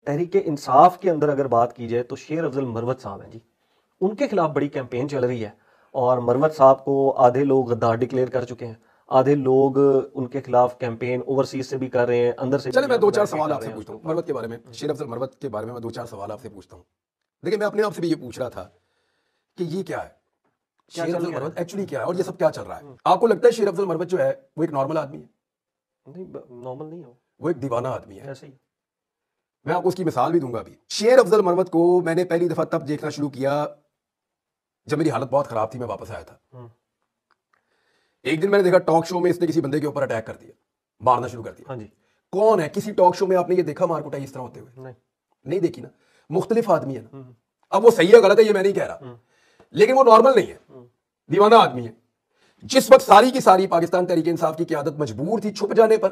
تحریک انصاف کے اندر اگر بات کی جائے تو شیر افضل مروت صاحب ہیں جی، ان کے خلاف بڑی کیمپین چل رہی ہے، اور مروت صاحب کو آدھے لوگ غدار ڈکلیئر کر چکے ہیں، آدھے لوگ ان کے خلاف کیمپین اوورسیز سے بھی کر رہے ہیں، اندر سے چلے میں دو چار سوال آپ سے پوچھتا ہوں مروت کے بارے میں، شیر افضل مروت کے بارے میں دو چار سوال آپ سے پوچھتا ہوں. دیکھیں میں اپنے آپ سے بھی یہ پوچھ رہا تھا کہ یہ کیا ہے، شیر افضل مروت ایکچولی کیا ہے اور یہ سب کیا چل رہا ہے. آپ کو لگتا ہے شیر افضل مروت جو ہے وہ ایک نارمل آدمی ہے؟ نہیں، نارمل نہیں ہو، وہ ایک دیوانہ آدمی ہے. ایسے ہی. میں آپ کو اس کی مثال بھی دوں گا. ابھی شیر افضل مروت کو میں نے پہلی دفعہ تب دیکھنا شروع کیا جب میری حالت بہت خراب تھی، میں واپس آیا تھا. ایک دن میں نے دیکھا ٹاک شو میں اس نے کسی بندے کے اوپر اٹیک کر دیا، مارنا شروع کر دیا. ہاں جی. کون ہے؟ کسی ٹاک شو میں آپ نے یہ دیکھا مار کٹائی اس طرح ہوتے ہوئے؟ نہیں دیکھی نا. مختلف آدمی ہے نا. اب وہ صحیح ہے غلط ہے یہ میں نہیں کہہ رہا، لیکن وہ نارمل نہیں ہے، دیوانہ آدمی ہے. جس وقت ساری کی ساری پاکستان تحریک انصاف کی قیادت مجبور تھی چھپ جانے پر،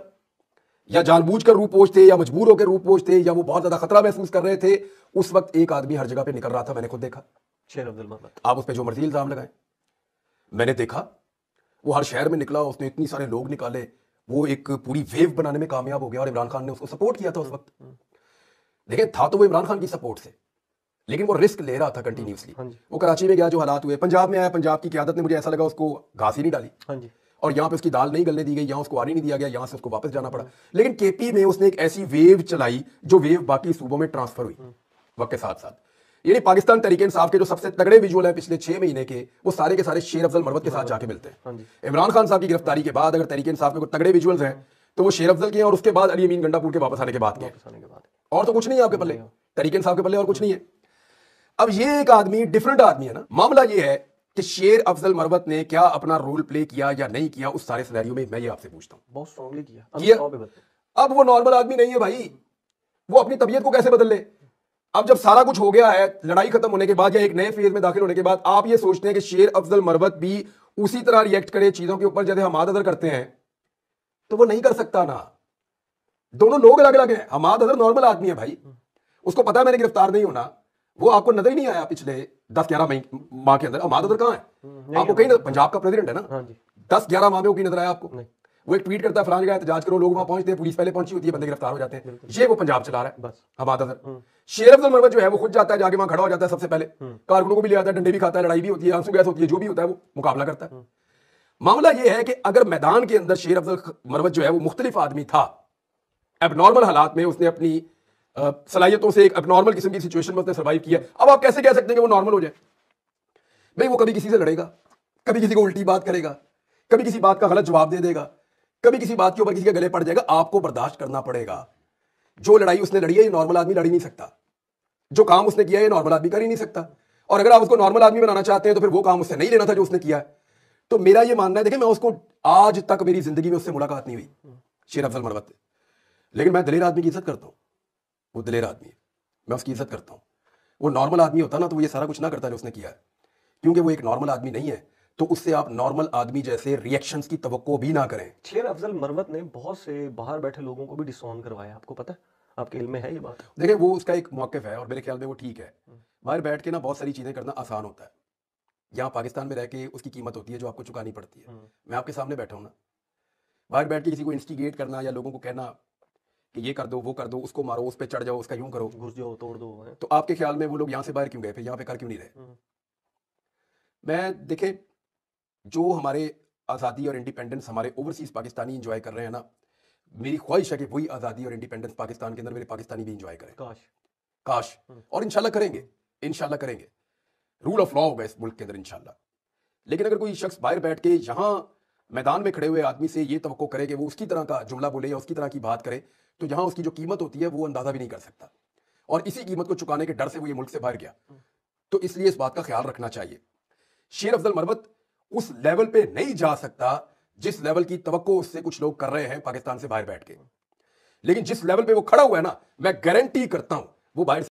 یا جان بوجھ کر روح پوش تھے یا مجبور ہو کے روح پوش تھے یا وہ بہت زیادہ خطرہ محسوس کر رہے تھے، اس وقت ایک آدمی ہر جگہ پہ نکل رہا تھا. میں نے خود دیکھا. شیر افضل مروت. آپ اس پہ جو مرضی الزام لگائیں، میں نے دیکھا وہ ہر شہر میں نکلا، اس نے اتنی سارے لوگ نکالے، وہ ایک پوری ویو بنانے میں کامیاب ہو گیا، اور عمران خان نے اس کو سپورٹ کیا تھا اس وقت. دیکھیں تھا تو وہ عمران خان کی سپورٹ سے، لیکن وہ رسک لے رہا تھا کنٹینیوسلی. وہ کراچی میں گیا، جو حالات ہوئے، پنجاب میں آیا، پنجاب کی قیادت نے مجھے ایسا لگا اس کو گھاس ہی نہیں ڈالی، اور یہاں پہ اس کی دال نہیں گلنے دی گئی، یہاں اس کو آنے نہیں دیا گیا، یہاں سے اس کو واپس جانا پڑا. لیکن کے پی میں اس نے ایک ایسی ویو چلائی جو ویو باقی صوبوں میں ٹرانسفر ہوئی وقت کے ساتھ ساتھ. یعنی پاکستان تحریک انصاف کے جو سب سے تگڑے ویژول ہیں پچھلے 6 مہینے کے، وہ سارے کے سارے شیر افضل مروت کے ساتھ جا کے ملتے ہیں. عمران خان صاحب کی گرفتاری کے بعد اگر تحریک انصاف میں کوئی تگڑے ویژولز ہیں تو وہ شیر افضل کے ہیں، اور اس کے بعد علی امین گنڈا پور کے واپس آنے کے بعد کے، اور تو کچھ نہیں ہے آپ کے پلے، تحریک انصاف کے پلے اور کچھ نہیں ہے. اب یہ ایک آدمی ڈیفرنٹ آدمی ہے نا. معاملہ یہ ہے کہ شیر افضل مروت نے کیا اپنا رول پلے کیا یا نہیں کیا اس سارے سینیریو میں یہ آپ سے پوچھتا ہوں. بہت اسٹرانگلی کیا. اب وہ نارمل آدمی نہیں ہے بھائی، وہ اپنی طبیعت کو کیسے بدل لے؟ اب جب سارا کچھ ہو گیا ہے، لڑائی ختم ہونے کے بعد یا ایک نئے فیز میں داخل ہونے کے بعد، آپ یہ سوچتے ہیں کہ شیر افضل مروت بھی اسی طرح ریئیکٹ کرے چیزوں کے اوپر جیسے حماد اظہر کرتے ہیں، تو وہ نہیں کر سکتا نا. دونوں لوگ الگ الگ ہیں. حماد اظہر نارمل آدمی ہے بھائی، اس کو پتا ہے میں نے گرفتار نہیں ہونا، وہ آپ کو نظر ہی نہیں آیا پچھلے 10-11 ماہ کے اندر. حماد اظہر کہاں ہے؟ آپ کو کہیں پنجاب کا پریزیڈنٹ ہے نا، 10-11 ماہ میں وہ کہیں نظر آیا آپ کو؟ وہ ایک ٹویٹ کرتا ہے فلان جگہ احتجاج کرو، لوگ وہاں پہنچتے ہیں، پولیس پہلے پہنچی ہوتی ہے، بندے گرفتار ہو جاتے ہیں. یہ وہ پنجاب چلا رہا ہے بس حماد اظہر. شیر افضل مروت جو ہے وہ خود جاتا ہے، جا کے وہاں کھڑا ہو جاتا ہے، سب سے پہلے کارکنوں کو بھی لے آتا ہے، ڈنڈے بھی کھاتا ہے، لڑائی بھی ہوتی ہے، آنسو گیس ہوتی ہے، جو بھی ہوتا ہے وہ مقابلہ کرتا ہے. معاملہ یہ ہے کہ اگر میدان کے اندر شیر افضل مروت جو ہے وہ مختلف آدمی تھا، اب نارمل حالات میں اس نے اپنی صلاحیتوں سے ایک اب نارمل قسم کی سچویشن میں اس نے سروائیو کیا. اب آپ کیسے کہہ سکتے ہیں کہ وہ نارمل ہو جائے؟ بھئی وہ کبھی کسی سے لڑے گا، کبھی کسی کو الٹی بات کرے گا، کبھی کسی بات کا غلط جواب دے دے گا، کبھی کسی بات کے اوپر کسی کے گلے پڑ جائے گا. آپ کو برداشت کرنا پڑے گا. جو لڑائی اس نے لڑی ہے یہ نارمل آدمی لڑ ہی نہیں سکتا، جو کام اس نے کیا ہے یہ نارمل آدمی کر ہی نہیں سکتا. اور اگر آپ اس کو نارمل آدمی بنانا چاہتے ہیں تو پھر وہ کام اس سے نہیں لینا تھا جو اس نے کیا ہے. تو میرا یہ ماننا ہے، دیکھیں میں اس کو آج تک میری زندگی میں اس سے ملاقات نہیں ہوئی شیر افضل مروت سے، لیکن میں دلیر آدمی کی عزت کرتا ہوں. وہ دلیر آدمی ہے، میں اس کی عزت کرتا ہوں. وہ نارمل آدمی ہوتا نا تو وہ یہ سارا کچھ نہ کرتا جو اس نے کیا ہے. کیونکہ وہ ایک نارمل آدمی نہیں ہے تو اس سے آپ نارمل آدمی جیسے ریئیکشنز کی توقع بھی نہ کریں. شیر افضل مروت نے بہت سے باہر بیٹھے لوگوں کو بھی ڈسون کروایا، آپ کو پتہ ہے؟ آپ کے علم میں ہے یہ بات؟ دیکھیں وہ اس کا ایک موقف ہے اور میرے خیال میں وہ ٹھیک ہے. باہر بیٹھ کے نا بہت ساری چیزیں کرنا آسان ہوتا ہے، یہاں پاکستان میں رہ کے اس کی قیمت ہوتی ہے جو آپ کو چکانی پڑتی ہے. میں آپ کے سامنے بیٹھا ہوں نا، باہر بیٹھ کے کسی کو انسٹیگیٹ کرنا یا لوگوں کو کہنا کہ یہ کر دو وہ کر دو، اس کو مارو، اس پہ چڑھ جاؤ، اس کا یوں کرو، گھس جاؤ، توڑ دو، تو آپ کے خیال میں وہ لوگ یہاں سے باہر کیوں گئے، پھر یہاں پہ کر کیوں نہیں رہے؟ میں دیکھیں جو ہمارے آزادی اور انڈیپینڈنس ہمارے اوورسیز پاکستانی انجوائے کر رہے ہیں نا، میری خواہش ہے کہ وہی آزادی اور انڈیپینڈنس پاکستان کے اندر میرے پاکستانی بھی انجوائے کریں. کاش اور انشاءاللہ کریں گے، انشاءاللہ کریں گے. رول آف لا ہوگا اس ملک کے اندر انشاءاللہ. لیکن اگر کوئی شخص باہر بیٹھ کے یہاں میدان میں کھڑے ہوئے آدمی سے یہ توقع کرے کہ وہ اس کی طرح کا جملہ بولے یا اس کی طرح کی بات کرے، تو یہاں اس کی جو قیمت ہوتی ہے وہ اندازہ بھی نہیں کر سکتا. اور اسی قیمت کو چکانے کے ڈر سے وہ یہ ملک سے باہر گیا. تو اس لیے اس بات کا خیال رکھنا چاہیے. شیر افضل مروت اس لیول پہ نہیں جا سکتا جس لیول کی توقع اس سے کچھ لوگ کر رہے ہیں پاکستان سے باہر بیٹھ کے، لیکن جس لیول پہ وہ کھڑا ہوا ہے نا، میں گارنٹی کرتا ہوں وہ باہر